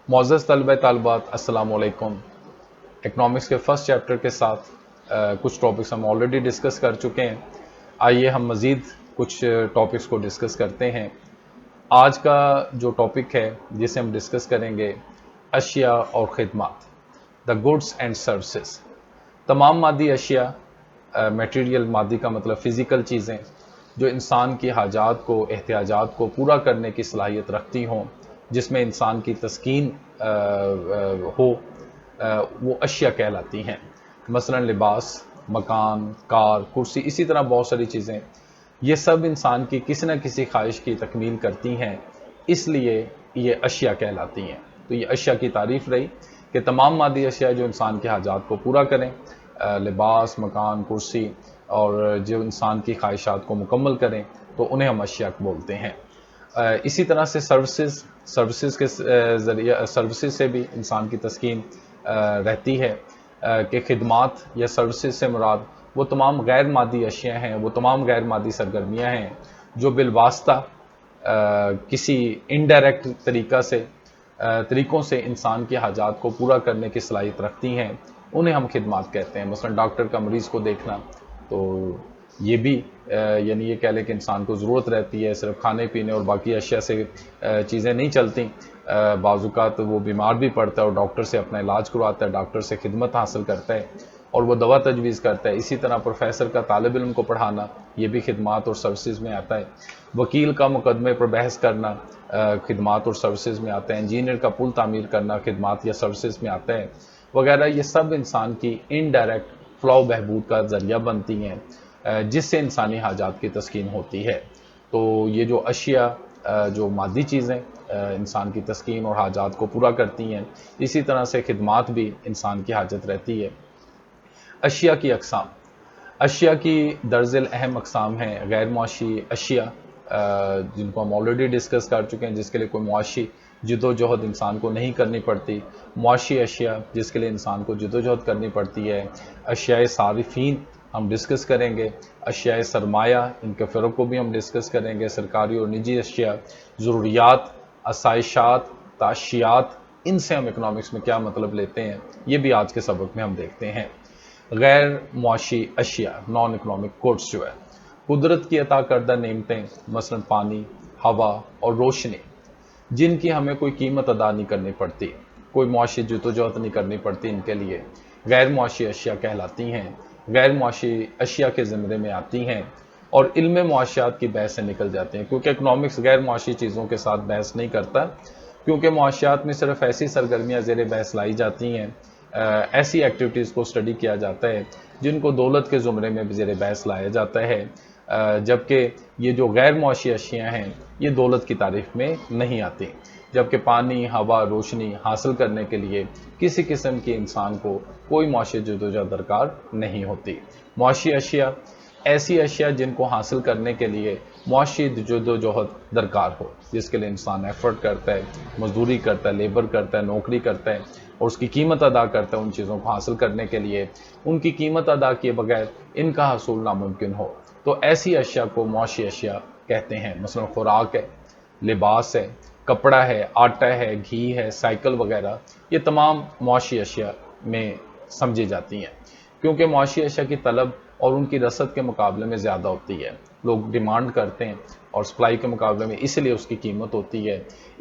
معزز طلبہ طالبات السلام علیکم۔ اکنامکس کے فرسٹ چیپٹر کے ساتھ کچھ ٹاپکس ہم آلریڈی ڈسکس کر چکے ہیں۔ آئیے ہم مزید کچھ ٹاپکس کو ڈسکس کرتے ہیں۔ آج کا جو ٹاپک ہے جسے ہم ڈسکس کریں گے، اشیاء اور خدمات، دا گڈس اینڈ سروسز۔ تمام مادی اشیاء، میٹیریل، مادی کا مطلب فزیکل چیزیں جو انسان کی حاجات کو، احتیاجات کو پورا کرنے کی صلاحیت رکھتی ہوں، جس میں انسان کی تسکین ہو، وہ اشیاء کہلاتی ہیں۔ مثلا لباس، مکان، کار، کرسی، اسی طرح بہت ساری چیزیں، یہ سب انسان کی کسی نہ کسی خواہش کی تکمیل کرتی ہیں، اس لیے یہ اشیاء کہلاتی ہیں۔ تو یہ اشیاء کی تعریف رہی کہ تمام مادی اشیاء جو انسان کے حاجات کو پورا کریں، لباس، مکان، کرسی، اور جو انسان کی خواہشات کو مکمل کریں، تو انہیں ہم اشیاء بولتے ہیں۔ اسی طرح سے سروسز کے ذریعے، سروسز سے بھی انسان کی تسکین رہتی ہے کہ خدمات یا سروسز سے مراد وہ تمام غیر مادی اشیاء ہیں، وہ تمام غیر مادی سرگرمیاں ہیں جو بالواسطہ کسی انڈائریکٹ طریقوں سے انسان کی حاجات کو پورا کرنے کی صلاحیت رکھتی ہیں، انہیں ہم خدمات کہتے ہیں۔ مثلا ڈاکٹر کا مریض کو دیکھنا، تو یہ بھی یعنی یہ کہہ لیں کہ انسان کو ضرورت رہتی ہے، صرف کھانے پینے اور باقی اشیاء سے چیزیں نہیں چلتی۔ بعض اوقات وہ بیمار بھی پڑتا ہے اور ڈاکٹر سے اپنا علاج کرواتا ہے، ڈاکٹر سے خدمت حاصل کرتا ہے اور وہ دوا تجویز کرتا ہے۔ اسی طرح پروفیسر کا طالب علم کو پڑھانا، یہ بھی خدمات اور سروسز میں آتا ہے۔ وکیل کا مقدمے پر بحث کرنا خدمات اور سروسز میں آتا ہے۔ انجینئر کا پل تعمیر کرنا خدمات یا سروسز میں آتا ہے وغیرہ۔ یہ سب انسان کی انڈائریکٹ فلاح و بہبود کا ذریعہ بنتی ہیں، جس سے انسانی حاجات کی تسکین ہوتی ہے۔ تو یہ جو اشیاء، جو مادی چیزیں انسان کی تسکین اور حاجات کو پورا کرتی ہیں، اسی طرح سے خدمات بھی انسان کی حاجت رہتی ہے۔ اشیاء کی اقسام، اشیاء کی درجہ اہم اقسام ہیں۔ غیر معاشی اشیاء، جن کو ہم آلریڈی ڈسکس کر چکے ہیں، جس کے لیے کوئی معاشی جد و جہد انسان کو نہیں کرنی پڑتی۔ معاشی اشیاء جس کے لیے انسان کو جد و جہد کرنی پڑتی ہے۔ اشیاء صارفین ہم ڈسکس کریں گے۔ اشیاء سرمایہ، ان کے فرق کو بھی ہم ڈسکس کریں گے۔ سرکاری اور نجی اشیاء، ضروریات، آسائشات، تعشیات، ان سے ہم اکنامکس میں کیا مطلب لیتے ہیں، یہ بھی آج کے سبق میں ہم دیکھتے ہیں۔ غیر معاشی اشیاء، نان اکنامک گڈس جو ہے، قدرت کی عطا کردہ نعمتیں، مثلا پانی، ہوا اور روشنی، جن کی ہمیں کوئی قیمت ادا نہیں کرنی پڑتی، کوئی معاشی جدوجہد نہیں کرنی پڑتی، ان کے لیے غیر معاشی اشیاء کہلاتی ہیں، غیر معاشی اشیاء کے زمرے میں آتی ہیں اور علم معاشیات کی بحث سے نکل جاتے ہیں، کیونکہ اکنامکس غیر معاشی چیزوں کے ساتھ بحث نہیں کرتا، کیونکہ معاشیات میں صرف ایسی سرگرمیاں زیر بحث لائی جاتی ہیں، ایسی ایکٹیویٹیز کو اسٹڈی کیا جاتا ہے جن کو دولت کے زمرے میں بھی زیر بحث لایا جاتا ہے، جبکہ یہ جو غیر معاشی اشیاء ہیں یہ دولت کی تعریف میں نہیں آتی۔ جبکہ پانی، ہوا، روشنی حاصل کرنے کے لیے کسی قسم کی انسان کو کوئی معاشی جدوجہد درکار نہیں ہوتی۔ معاشی اشیاء ایسی اشیاء جن کو حاصل کرنے کے لیے معاشی جدوجہد درکار ہو، جس کے لیے انسان ایفرٹ کرتا ہے، مزدوری کرتا ہے، لیبر کرتا ہے، نوکری کرتا ہے اور اس کی قیمت ادا کرتا ہے۔ ان چیزوں کو حاصل کرنے کے لیے ان کی قیمت ادا کیے بغیر ان کا حصول ناممکن ہو، تو ایسی اشیاء کو معاشی اشیاء کہتے ہیں۔ مثلا خوراک ہے، لباس ہے، کپڑا ہے، آٹا ہے، گھی ہے، سائیکل وغیرہ، یہ تمام معاشی اشیاء میں سمجھی جاتی ہیں، کیونکہ معاشی اشیاء کی طلب اور ان کی رسد کے مقابلے میں زیادہ ہوتی ہے۔ لوگ ڈیمانڈ کرتے ہیں اور سپلائی کے مقابلے میں، اس لیے اس کی قیمت ہوتی ہے،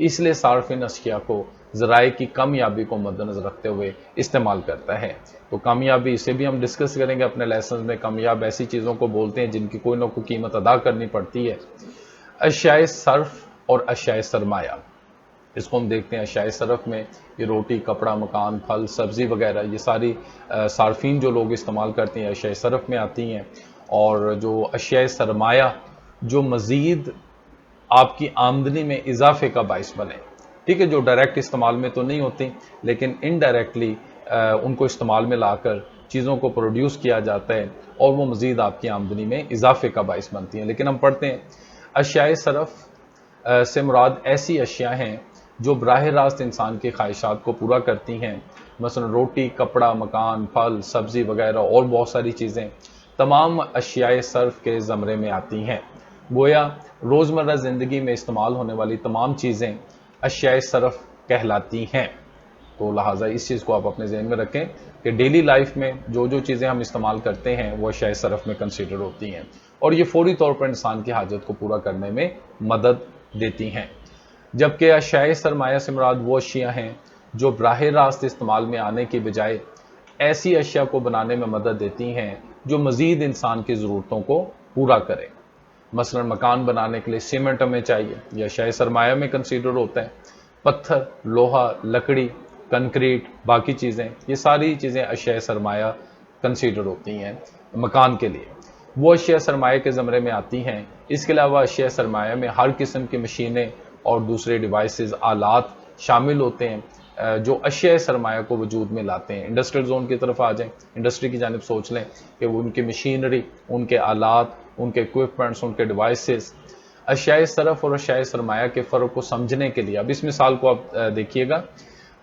اس لیے صارفین اشیاء کو ذرائع کی کمیابی کو مد نظر رکھتے ہوئے استعمال کرتا ہے۔ تو کامیابی، اسے بھی ہم ڈسکس کریں گے اپنے لیسنز میں۔ کامیاب ایسی چیزوں کو بولتے ہیں جن کی کوئی نہ کوئی قیمت ادا کرنی پڑتی ہے۔ اشیاء صرف اور اشیاء سرمایہ، اس کو ہم دیکھتے ہیں اشیاء صرف میں یہ روٹی، کپڑا، مکان، پھل، سبزی وغیرہ، یہ ساری صارفین جو لوگ استعمال کرتے ہیں اشیاء صرف میں آتی ہیں۔ اور جو اشیاء سرمایہ جو مزید آپ کی آمدنی میں اضافے کا باعث بنے، ٹھیک ہے، جو ڈائریکٹ استعمال میں تو نہیں ہوتی لیکن انڈائریکٹلی ان کو استعمال میں لا کر چیزوں کو پروڈیوس کیا جاتا ہے اور وہ مزید آپ کی آمدنی میں اضافے کا باعث بنتی ہیں۔ لیکن ہم پڑھتے ہیں اشیاء صرف سے مراد ایسی اشیاء ہیں جو براہ راست انسان کی خواہشات کو پورا کرتی ہیں۔ مثلا روٹی، کپڑا، مکان، پھل، سبزی وغیرہ اور بہت ساری چیزیں تمام اشیاء صرف کے زمرے میں آتی ہیں۔ گویا روزمرہ زندگی میں استعمال ہونے والی تمام چیزیں اشیاء صرف کہلاتی ہیں۔ تو لہٰذا اس چیز کو آپ اپنے ذہن میں رکھیں کہ ڈیلی لائف میں جو چیزیں ہم استعمال کرتے ہیں وہ اشیاء صرف میں کنسیڈر ہوتی ہیں، اور یہ فوری طور پر انسان کی حاجت کو پورا کرنے میں مدد دیتی ہیں۔ جبکہ اشیاء سرمایہ سے مراد وہ اشیاء ہیں جو براہ راست استعمال میں آنے کی بجائے ایسی اشیاء کو بنانے میں مدد دیتی ہیں جو مزید انسان کی ضرورتوں کو پورا کرے۔ مثلا مکان بنانے کے لیے سیمنٹ ہمیں چاہیے، یہ اشیاء سرمایہ میں کنسیڈر ہوتا ہے۔ پتھر، لوہا، لکڑی، کنکریٹ، باقی چیزیں، یہ ساری چیزیں اشیاء سرمایہ کنسیڈر ہوتی ہیں مکان کے لیے۔ وہ اشیاء سرمایہ کے زمرے میں آتی ہیں۔ اس کے علاوہ اشیاء سرمایہ میں ہر قسم کی مشینیں اور دوسرے ڈیوائسز، آلات شامل ہوتے ہیں جو اشیاء سرمایہ کو وجود میں لاتے ہیں۔ انڈسٹریل زون کی طرف آ جائیں، انڈسٹری کی جانب سوچ لیں کہ وہ ان کی مشینری، ان کے آلات، ان کے اکوپمنٹس، ان کے ڈیوائسز۔ اشیاء صرف اور اشیاء سرمایہ کے فرق کو سمجھنے کے لیے اب اس مثال کو آپ دیکھیے گا،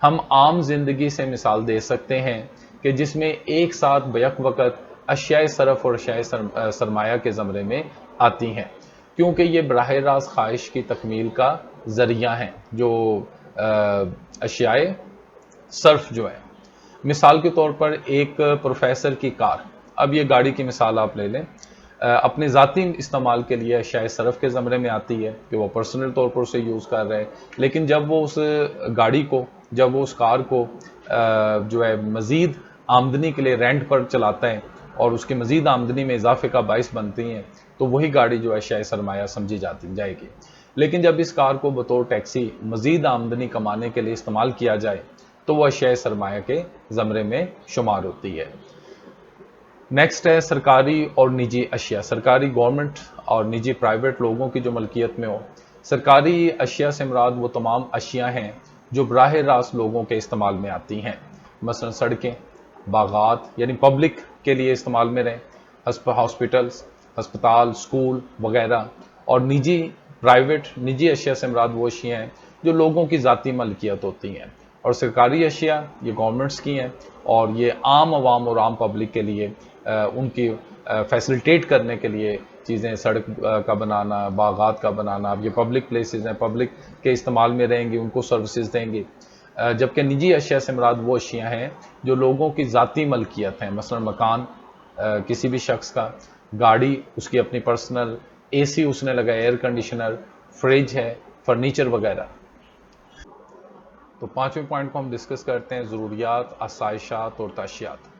ہم عام زندگی سے مثال دے سکتے ہیں کہ جس میں ایک ساتھ بیک وقت اشیاء صرف اور اشیاء سرمایہ کے زمرے میں آتی ہیں، کیونکہ یہ براہ راست خواہش کی تکمیل کا ذریعہ ہیں جو اشیاء صرف جو ہے۔ مثال کے طور پر ایک پروفیسر کی کار، اب یہ گاڑی کی مثال آپ لے لیں، اپنے ذاتی استعمال کے لیے اشیاء صرف کے زمرے میں آتی ہے کہ وہ پرسنل طور پر اسے یوز کر رہے ہیں، لیکن جب وہ اس گاڑی کو، جب وہ اس کار کو جو ہے مزید آمدنی کے لیے رینٹ پر چلاتا ہے اور اس کی مزید آمدنی میں اضافے کا باعث بنتی ہیں، تو وہی گاڑی جو اشیاء سرمایہ سمجھی جائے گی۔ لیکن جب اس کار کو بطور ٹیکسی مزید آمدنی کمانے کے لیے استعمال کیا جائے تو وہ اشیاء سرمایہ کے زمرے میں شمار ہوتی ہے۔ نیکسٹ ہے سرکاری اور نجی اشیاء۔ سرکاری گورنمنٹ اور نجی پرائیویٹ لوگوں کی جو ملکیت میں ہو۔ سرکاری اشیاء سے مراد وہ تمام اشیاء ہیں جو براہ راست لوگوں کے استعمال میں آتی ہیں، مثلا سڑکیں، باغات، یعنی پبلک کے لیے استعمال میں رہیں، ہاسپٹلز، ہسپتال، سکول وغیرہ۔ اور نجی اشیاء سے مراد وہ اشیاء ہیں جو لوگوں کی ذاتی ملکیت ہوتی ہیں، اور سرکاری اشیاء یہ گورنمنٹس کی ہیں اور یہ عام عوام اور عام پبلک کے لیے ان کی فیسلٹیٹ کرنے کے لیے چیزیں، سڑک کا بنانا، باغات کا بنانا، اب یہ پبلک پلیسز ہیں، پبلک کے استعمال میں رہیں گی، ان کو سروسز دیں گی۔ جبکہ نجی اشیاء سے مراد وہ اشیاء ہیں جو لوگوں کی ذاتی ملکیت ہیں، مثلا مکان کسی بھی شخص کا، گاڑی اس کی اپنی پرسنل، اے سی اس نے لگا، ایئر کنڈیشنر، فریج ہے، فرنیچر وغیرہ۔ تو پانچویں پوائنٹ کو ہم ڈسکس کرتے ہیں، ضروریات، آسائشات اور تعشیات۔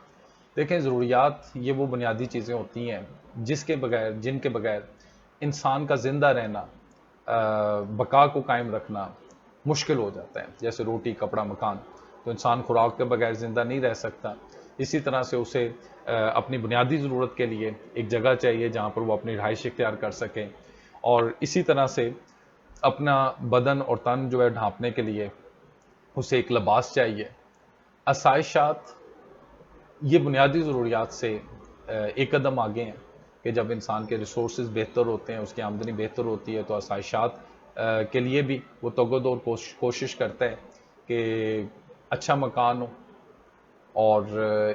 دیکھیں ضروریات یہ وہ بنیادی چیزیں ہوتی ہیں جن کے بغیر انسان کا زندہ رہنا، بقا کو قائم رکھنا مشکل ہو جاتا ہے، جیسے روٹی، کپڑا، مکان۔ تو انسان خوراک کے بغیر زندہ نہیں رہ سکتا، اسی طرح سے اسے اپنی بنیادی ضرورت کے لیے ایک جگہ چاہیے جہاں پر وہ اپنی رہائش اختیار کر سکے، اور اسی طرح سے اپنا بدن اور تن جو ہے ڈھانپنے کے لیے اسے ایک لباس چاہیے۔ آسائشات یہ بنیادی ضروریات سے ایک قدم آگے ہیں کہ جب انسان کے ریسورسز بہتر ہوتے ہیں، اس کی آمدنی بہتر ہوتی ہے، تو آسائشات کے لیے بھی وہ تگ اور کوشش کرتا ہے کہ اچھا مکان ہو، اور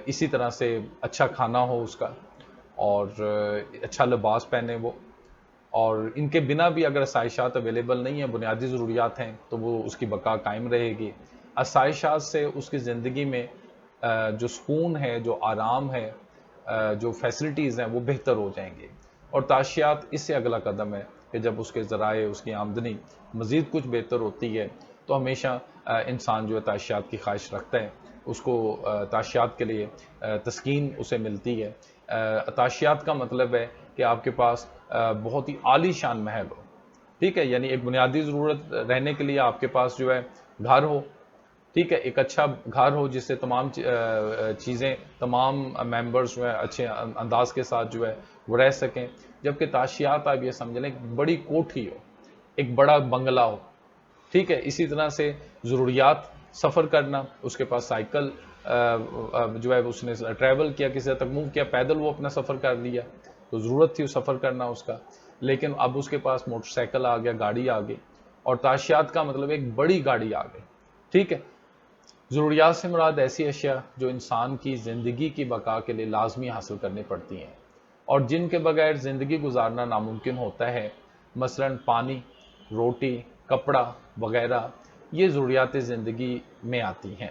اسی طرح سے اچھا کھانا ہو اس کا، اور اچھا لباس پہنے وہ، اور ان کے بنا بھی اگر آسائشات اویلیبل نہیں ہیں، بنیادی ضروریات ہیں، تو وہ اس کی بقا قائم رہے گی۔ آسائشات سے اس کی زندگی میں جو سکون ہے، جو آرام ہے، جو فیسلٹیز ہیں وہ بہتر ہو جائیں گے۔ اور تعشیات اس سے اگلا قدم ہے کہ جب اس کے ذرائع، اس کی آمدنی مزید کچھ بہتر ہوتی ہے تو ہمیشہ انسان جو ہے تعشیات کی خواہش رکھتا ہے، اس کو تعشیات کے لیے تسکین اسے ملتی ہے۔ تعشیات کا مطلب ہے کہ آپ کے پاس بہت ہی عالی شان محل ہو، ٹھیک ہے، یعنی ایک بنیادی ضرورت رہنے کے لیے آپ کے پاس جو ہے گھر ہو، ٹھیک ہے، ایک اچھا گھر ہو جس سے تمام چیزیں، تمام ممبرز جو ہے اچھے انداز کے ساتھ جو ہے وہ رہ سکیں۔ جبکہ تعشیات آپ یہ سمجھ لیں ایک بڑی کوٹھی ہو، ایک بڑا بنگلہ ہو، ٹھیک ہے۔ اسی طرح سے ضروریات، سفر کرنا، اس کے پاس سائیکل جو ہے اس نے ٹریول کیا، کسی تک موو کیا، پیدل وہ اپنا سفر کر لیا، تو ضرورت تھی سفر کرنا اس کا، لیکن اب اس کے پاس موٹر سائیکل آ گیا، گاڑی آ گئی، اور تعشیات کا مطلب ایک بڑی گاڑی آ گئی، ٹھیک ہے۔ ضروریات سے مراد ایسی اشیاء جو انسان کی زندگی کی بقا کے لیے لازمی حاصل کرنی پڑتی ہیں اور جن کے بغیر زندگی گزارنا ناممکن ہوتا ہے، مثلا پانی، روٹی، کپڑا وغیرہ۔ یہ ضروریات زندگی میں آتی ہیں۔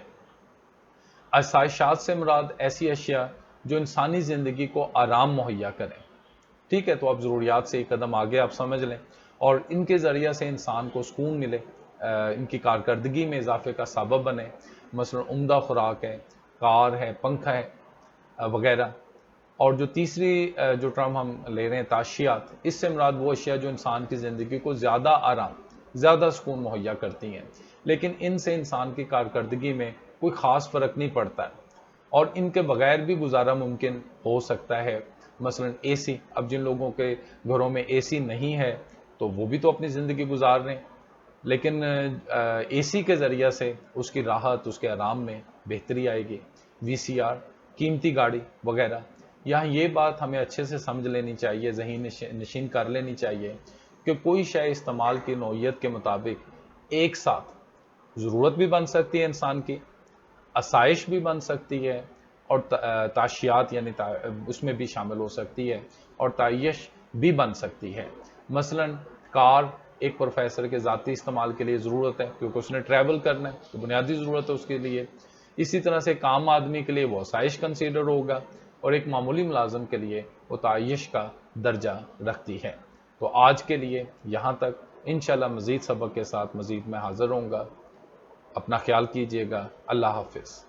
آسائشات سے مراد ایسی اشیاء جو انسانی زندگی کو آرام مہیا کریں۔ ٹھیک ہے، تو اب ضروریات سے ایک قدم آگے آپ سمجھ لیں، اور ان کے ذریعہ سے انسان کو سکون ملے، ان کی کارکردگی میں اضافے کا سبب بنے۔ مثلا عمدہ خوراک ہے، کار ہے، پنکھا ہے وغیرہ۔ اور جو تیسری جو ٹرم ہم لے رہے ہیں تعشیات، اس سے مراد وہ اشیاء جو انسان کی زندگی کو زیادہ آرام، زیادہ سکون مہیا کرتی ہیں، لیکن ان سے انسان کی کارکردگی میں کوئی خاص فرق نہیں پڑتا ہے، اور ان کے بغیر بھی گزارا ممکن ہو سکتا ہے۔ مثلا اے سی، اب جن لوگوں کے گھروں میں اے سی نہیں ہے تو وہ بھی تو اپنی زندگی گزار رہے ہیں، لیکن اے سی کے ذریعہ سے اس کی راحت، اس کے آرام میں بہتری آئے گی۔ وی سی آر، قیمتی گاڑی وغیرہ۔ یہاں یہ بات ہمیں اچھے سے سمجھ لینی چاہیے، ذہن نشین کر لینی چاہیے کہ کوئی شے استعمال کی نوعیت کے مطابق ایک ساتھ ضرورت بھی بن سکتی ہے انسان کی، آسائش بھی بن سکتی ہے، اور تعشیات یعنی اس میں بھی شامل ہو سکتی ہے، اور تعیش بھی بن سکتی ہے۔ مثلا کار ایک پروفیسر کے ذاتی استعمال کے لیے ضرورت ہے، کیونکہ اس نے ٹریول کرنا ہے تو بنیادی ضرورت ہے اس کے لیے۔ اسی طرح سے ایک عام آدمی کے لیے وہ آسائش کنسیڈر ہوگا، اور ایک معمولی ملازم کے لیے وہ تعیش کا درجہ رکھتی ہے۔ تو آج کے لیے یہاں تک، انشاءاللہ مزید سبق کے ساتھ مزید میں حاضر ہوں گا۔ اپنا خیال کیجیے گا۔ اللہ حافظ۔